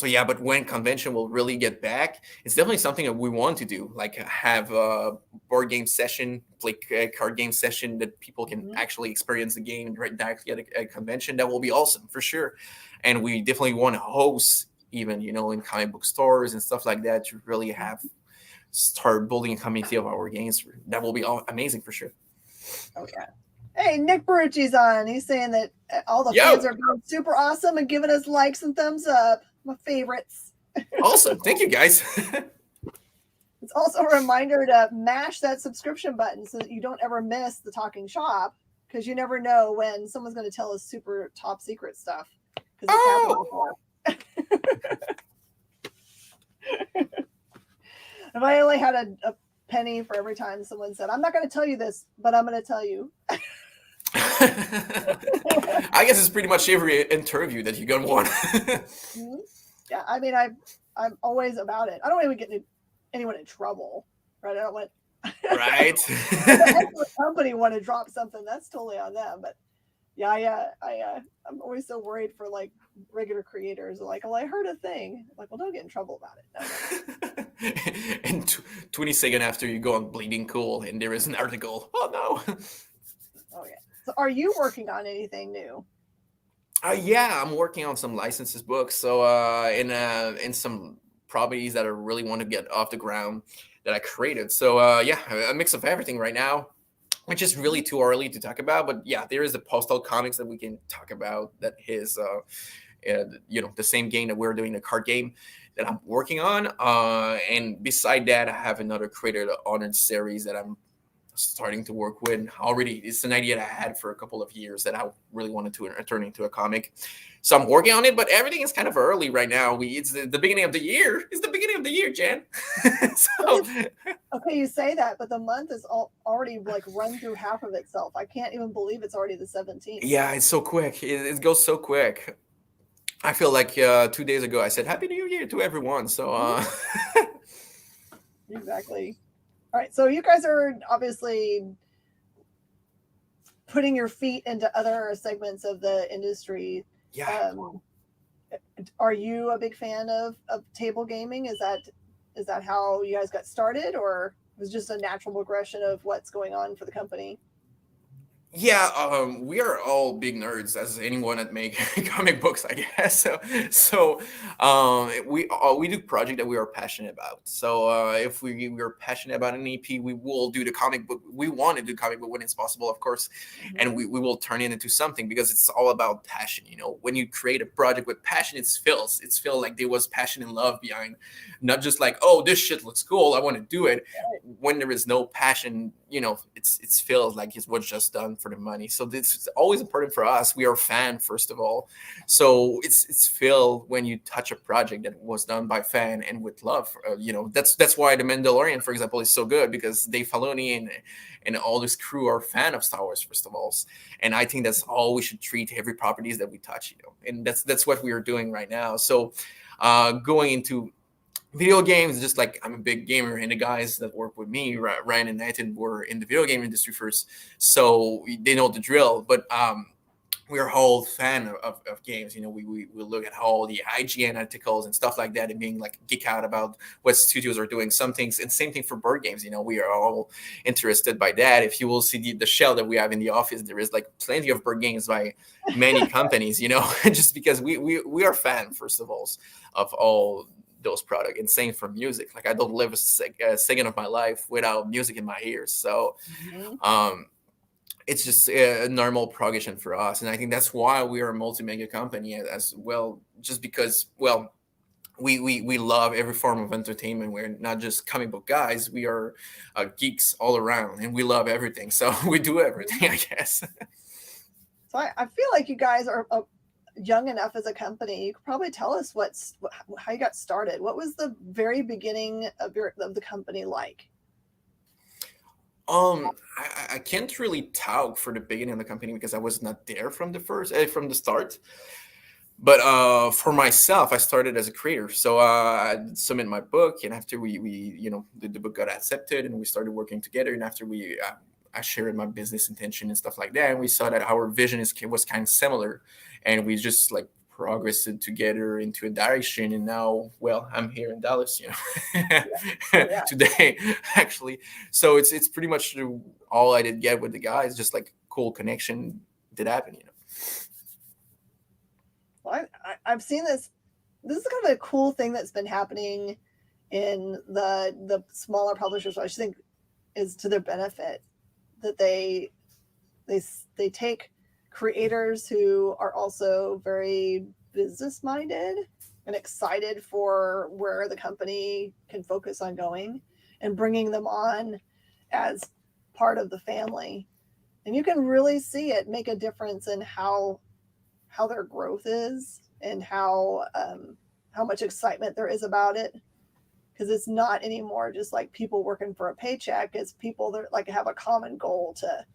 yeah, but when convention will really get back, it's definitely something that we want to do, like have a board game session, play a card game session that people can actually experience the game right directly at a convention. That will be awesome for sure. And we definitely want to host even, you know, in comic book stores and stuff like that to really start building a community of our games. That will be amazing for sure. Oh yeah. Hey, Nick Barucci's on. He's saying that all the fans are being super awesome and giving us likes and thumbs up. My favorites. Awesome. Thank you, guys. It's also a reminder to mash that subscription button so that you don't ever miss the Talking Shop, because you never know when someone's going to tell us super top secret stuff. Because it's happened before. If I only had a penny for every time someone said, I'm not going to tell you this, but I'm going to tell you. I guess it's pretty much every interview that you're gonna want. Yeah, I mean, I'm always about it. I don't even get anyone in trouble, right? I don't want right. the company want to drop something. That's totally on them. But yeah, I'm always so worried for like regular creators. Like, well, I heard a thing. I'm like, well, don't get in trouble about it. No. And 20 seconds after, you go on Bleeding Cool, and there is an article. Oh no. Oh yeah. So are you working on anything new? Yeah, I'm working on some licenses books. So in some properties that I really want to get off the ground that I created. So yeah, a mix of everything right now, which is really too early to talk about. But yeah, there is the Postal comics that we can talk about. That is, you know, the same game that we're doing, the card game that I'm working on. And beside that, I have another creator honored series that I'm starting to work with already. It's an idea that I had for a couple of years that I really wanted to turn into a comic. So I'm working on it, but everything is kind of early right now. It's the beginning of the year. It's the beginning of the year, Jan. Okay, you say that, but the month is already like run through half of itself. I can't even believe it's already the 17th. Yeah, it's so quick. It goes so quick. I feel like 2 days ago I said Happy New Year to everyone. So Exactly. All right, so you guys are obviously putting your feet into other segments of the industry. yeah. Are you a big fan of table gaming? Is that how you guys got started, or was it just a natural progression of what's going on for the company? Yeah, we are all big nerds, as anyone that make comic books, I guess. We do project that we are passionate about. So if we are passionate about an EP, we will do the comic book. We want to do comic book when it's possible, of course, and we will turn it into something because it's all about passion. You know, when you create a project with passion, it's feel like there was passion and love behind, not just like, oh, this shit looks cool, I want to do it. When there is no passion, you know, it's feels like it was just done for the money. So this is always important for us. We are a fan, first of all. So it's feel when you touch a project that was done by fan and with love. You know, that's why the Mandalorian, for example, is so good, because Dave Filoni and all this crew are fan of Star Wars, first of all. And I think that's all we should treat every properties that we touch. You know, and that's what we are doing right now. So going into video games, just like I'm a big gamer, and the guys that work with me, Ryan and Nathan, were in the video game industry first, so they know the drill. But we're whole fan of games. You know, we look at all the IGN articles and stuff like that, and being like geek out about what studios are doing some things. And same thing for board games. You know, we are all interested by that. If you will see the shell that we have in the office, there is like plenty of board games by many companies. You know, just because we are fan, first of all, of all those products. And same for music. Like I don't live a second of my life without music in my ears. So it's just a normal progression for us. And I think that's why we are a multi-media company as well, just because, well, we love every form of entertainment. We're not just comic book guys. We are geeks all around, and we love everything. So we do everything, I guess. So I feel like you guys are young enough as a company. You could probably tell us how you got started. What was the very beginning of the company like? I can't really talk for the beginning of the company because I was not there from the start. But for myself, I started as a creator. So I submitted my book, and after we you know, the book got accepted, and we started working together. And after I shared my business intention and stuff like that, and we saw that our vision was kind of similar, and we just like progressed together into a direction. And now, well, I'm here in Dallas, you know, today actually. So it's pretty much all I did get with the guys, just like cool connection did happen, you know. Well, I've seen this. This is kind of a cool thing that's been happening in the smaller publishers, which I think is to their benefit, that they take creators who are also very business minded and excited for where the company can focus on going, and bringing them on as part of the family. And you can really see it make a difference in how their growth is, and how much excitement there is about it. Because it's not anymore just like people working for a paycheck. It's people that like have a common goal to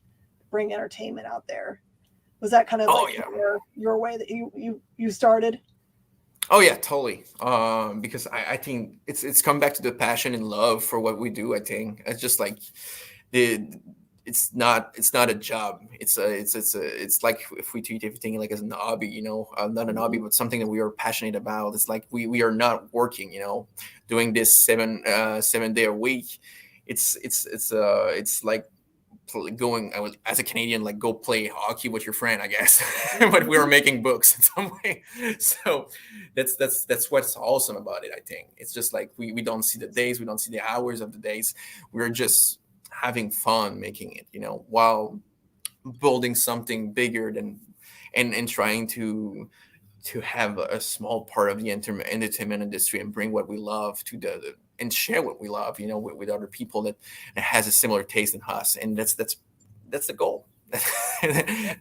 bring entertainment out there. Was that kind of your way that you started? Oh yeah, totally. Because I think it's come back to the passion and love for what we do. I think it's just like it's not a job. It's like if we treat everything like as a hobby, you know, not an hobby, but something that we are passionate about. It's like we are not working, you know, doing this 7 day a week. It's like going, as a Canadian, like go play hockey with your friend, I guess. But we are making books in some way. So that's what's awesome about it. I think it's just like we don't see the days, we don't see the hours of the days. We're just having fun making it, you know, while building something bigger than and trying to have a small part of the entertainment industry and bring what we love to and share what we love, you know, with other people that has a similar taste in us. And that's the goal.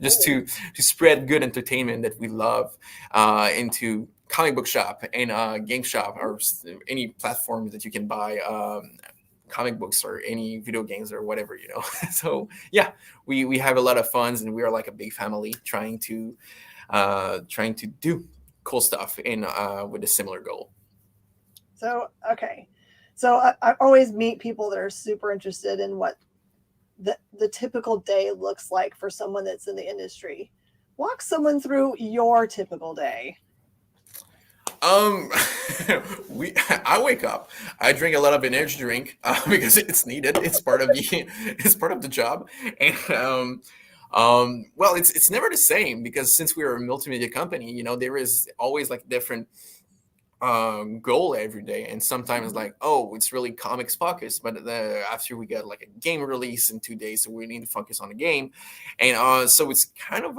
Just to spread good entertainment that we love into comic book shop and game shop, or any platform that you can buy comic books or any video games or whatever, you know. So yeah, we have a lot of fun, and we are like a big family trying to do cool stuff in with a similar goal. So okay, so I always meet people that are super interested in what the typical day looks like for someone that's in the industry. Walk someone through your typical day. I wake up, I drink a lot of energy drink because it's needed. It's part of the job. And Well, it's never the same because since we're a multimedia company, there is always like different goal every day, and sometimes like, oh, it's really comics focused, but after we get like a game release in 2 days, so we need to focus on the game, and so it's kind of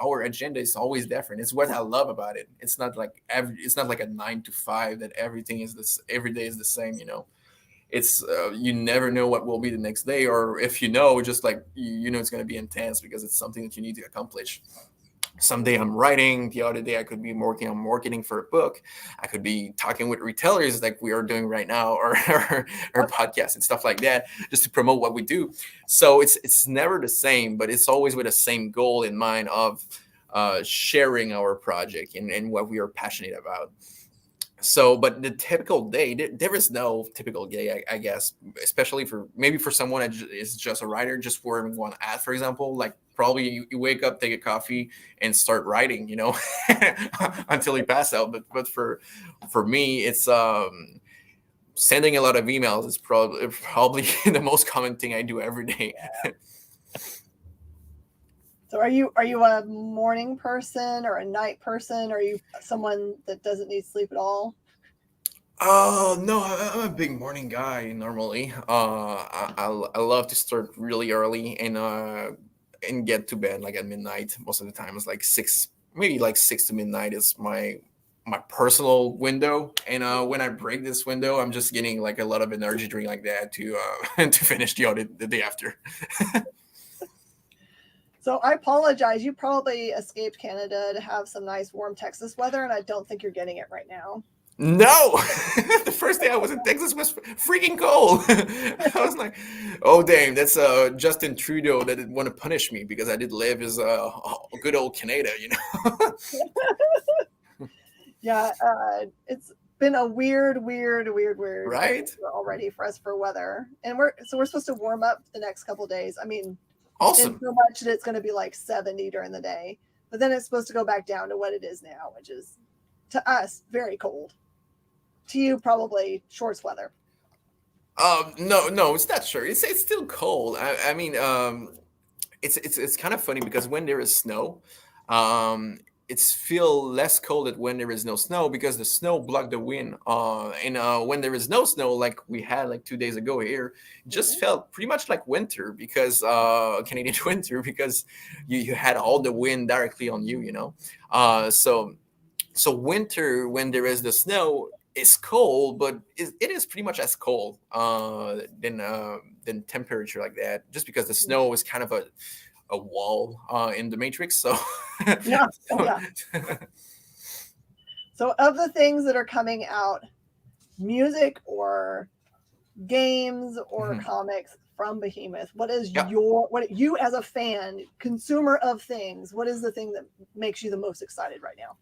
our agenda is always different. It's what I love about it. It's not like it's not like a 9 to 5 that everything is this every day is the same. It's you never know what will be the next day, or if just like it's going to be intense because it's something that you need to accomplish. Someday I'm writing, the other day I could be working on marketing for a book, I could be talking with retailers like we are doing right now, or podcasts and stuff like that, just to promote what we do. So it's never the same, but it's always with the same goal in mind of sharing our project and what we are passionate about. So, but the typical day, there is no typical day, I guess, especially for someone that is just a writer, just wearing one ad, for example. Like probably you wake up, take a coffee, and start writing, until you pass out. But for me, it's sending a lot of emails is probably the most common thing I do every day. So are you a morning person or a night person? Or are you someone that doesn't need sleep at all? Oh no, I'm a big morning guy normally. I love to start really early and get to bed like at midnight. Most of the time it's like 6, maybe like 6 to midnight is my personal window. And when I break this window, I'm just getting like a lot of energy drink like that to to finish the day after. So I apologize. You probably escaped Canada to have some nice warm Texas weather, and I don't think you're getting it right now. No, the first day I was in Texas was freaking cold. I was like, oh damn, that's Justin Trudeau that didn't want to punish me because I did live as good old Canada, Yeah, it's been a weird Right? already for us for weather, and we're supposed to warm up the next couple days. I mean, Awesome. so much that it's going to be like 70 during the day, but then it's supposed to go back down to what it is now, which is to us very cold. To you, probably shorts weather. No, it's not sure. It's still cold. I mean, it's kind of funny because when there is snow, it's feel less cold than when there is no snow because the snow block the wind. And when there is no snow, like we had like 2 days ago here, it just felt pretty much like winter because Canadian winter because you had all the wind directly on you, So winter when there is the snow is cold, but it is pretty much as cold than temperature like that, just because the snow is kind of a wall in the Matrix. So Yeah. So of the things that are coming out, music or games or comics from Behemoth, what is what you as a fan, consumer of things, what is the thing that makes you the most excited right now?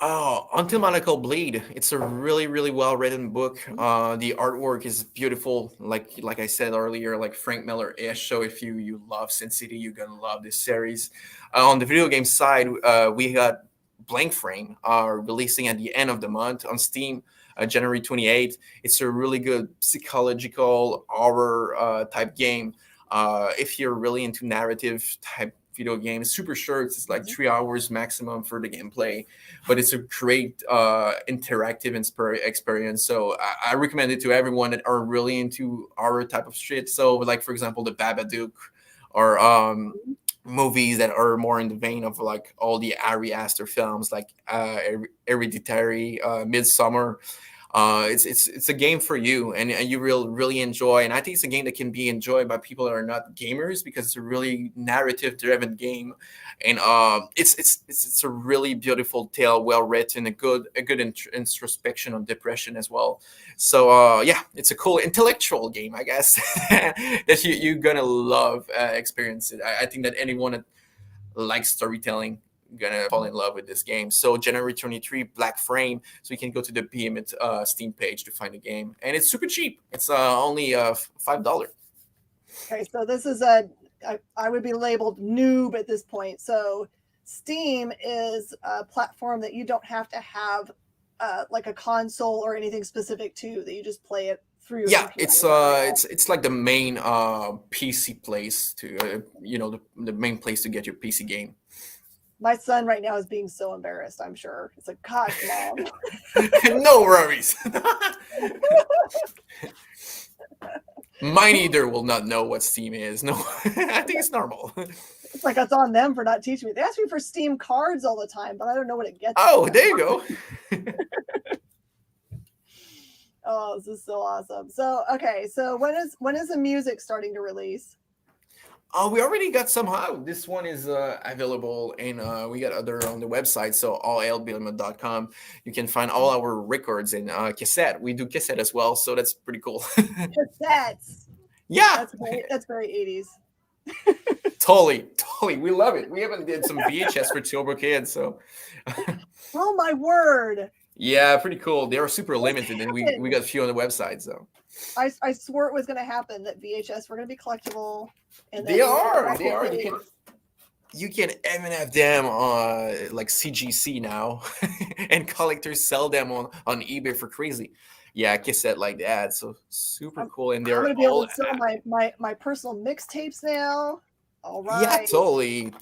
Oh, Until Monaco Bleed. It's a really, really well written book. The artwork is beautiful, like I said earlier, like Frank Miller-ish. So if you love Sin City, you're gonna love this series. On the video game side, we got Blank Frame releasing at the end of the month on Steam, January 28th. It's a really good psychological horror type game. If you're really into narrative type video game, super short. It's like 3 hours maximum for the gameplay, but it's a great interactive experience. So I recommend it to everyone that are really into horror type of shit. So like, for example, the Babadook or movies that are more in the vein of like all the Ari Aster films, like Hereditary, Midsummer. It's a game for you, and you really enjoy. And I think it's a game that can be enjoyed by people that are not gamers because it's a really narrative driven game, and it's a really beautiful tale, well written, a good introspection on depression as well. So yeah, it's a cool intellectual game, I guess, that you're gonna love experience it. I think that anyone that likes storytelling gonna fall in love with this game. So January 23, Black Frame. So you can go to the Behemoth Steam page to find the game, and it's super cheap. It's only $5. Okay, so this is I would be labeled noob at this point. So Steam is a platform that you don't have to have like a console or anything specific to, that you just play it through your Yeah, computer. it's like the main PC place to the main place to get your PC game. My son right now is being so embarrassed, I'm sure. It's like, gosh, Mom. No worries. Mine either will not know what Steam is. No, I think it's normal. It's like it's on them for not teaching me. They ask me for Steam cards all the time, but I don't know what it gets. Oh, there you go. Oh, this is so awesome. So, okay, so when is the music starting to release? We already got some out. This one is available, and we got other on the website. So allhailbilma.com. You can find all our records in cassette. We do cassette as well, so that's pretty cool. Cassettes. Yeah, That's very 80s. totally. We love it. We even did some VHS for Turbo Kids. So, Oh my word! yeah, pretty cool. They are super limited, and we got a few on the website. So I swore it was going to happen that VHS were going to be collectible. And they are. You can even have them like CGC now, and collectors sell them on eBay for crazy. Yeah, cassette like that. So super cool, and they're I'm going to be able all to sell my personal mixtapes now. All right. yeah, totally.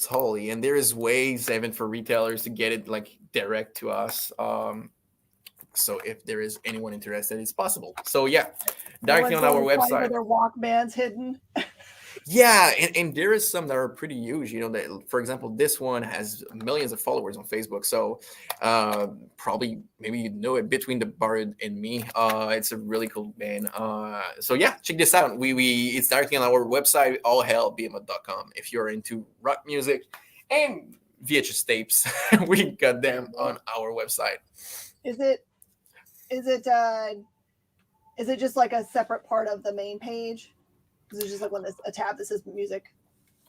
And there is ways even for retailers to get it like direct to us. So if there is anyone interested, it's possible. So yeah, directly on our website. Their Walkmans hidden. Yeah, and there is some that are pretty huge. That, for example, this one has millions of followers on Facebook. So probably maybe you know it, Between the Bard and Me. It's a really cool band. So yeah, check this out. It's directly on our website, allhailbilma.com. If you're into rock music and VHS tapes, we got them on our website. Is it just like a separate part of the main page? Is it just like a tab that says music?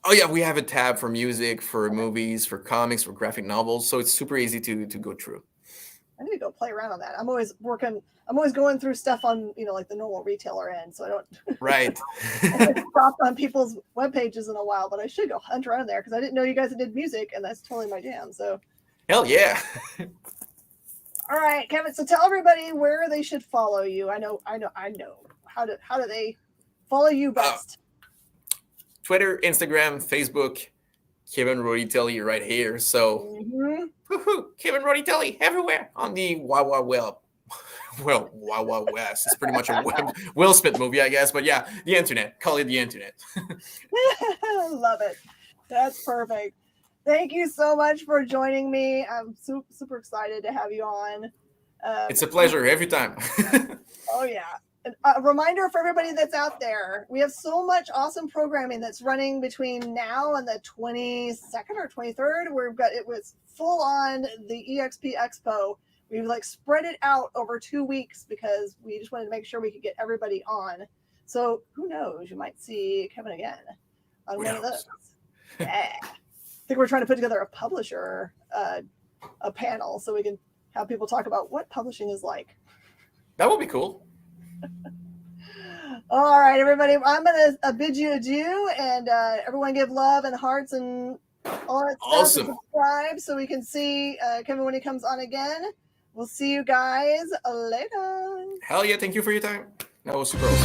Oh yeah, we have a tab for music, for movies, for comics, for graphic novels. So it's super easy to go through. I need to go play around on that. I'm always going through stuff on, like the normal retailer end. So I don't Right. stop on people's web pages in a while, but I should go hunt around there because I didn't know you guys did music, and that's totally my jam. So Hell yeah. all right, Kevin. So tell everybody where they should follow you. I know. How do they follow you best? Twitter, Instagram, Facebook, Kevin Roditelli right here. So Kevin Roditelli everywhere on the Wild Web. Well, Wild Wild West. It's pretty much a Will Smith movie, I guess. But yeah, the internet. Call it the internet. Love it. That's perfect. Thank you so much for joining me. I'm super excited to have you on. It's a pleasure every time. Oh, yeah. A reminder for everybody that's out there, we have so much awesome programming that's running between now and the 22nd or 23rd. It was full on the EXP Expo. We've spread it out over 2 weeks because we just wanted to make sure we could get everybody on. So who knows? You might see Kevin again on one of those. Yeah. I think we're trying to put together a publisher, a panel, so we can have people talk about what publishing is like. That would be cool. All right, everybody. I'm going to bid you adieu, and everyone give love and hearts and all that stuff. Awesome. And subscribe so we can see Kevin when he comes on again. We'll see you guys later. Hell yeah. Thank you for your time. That was super awesome.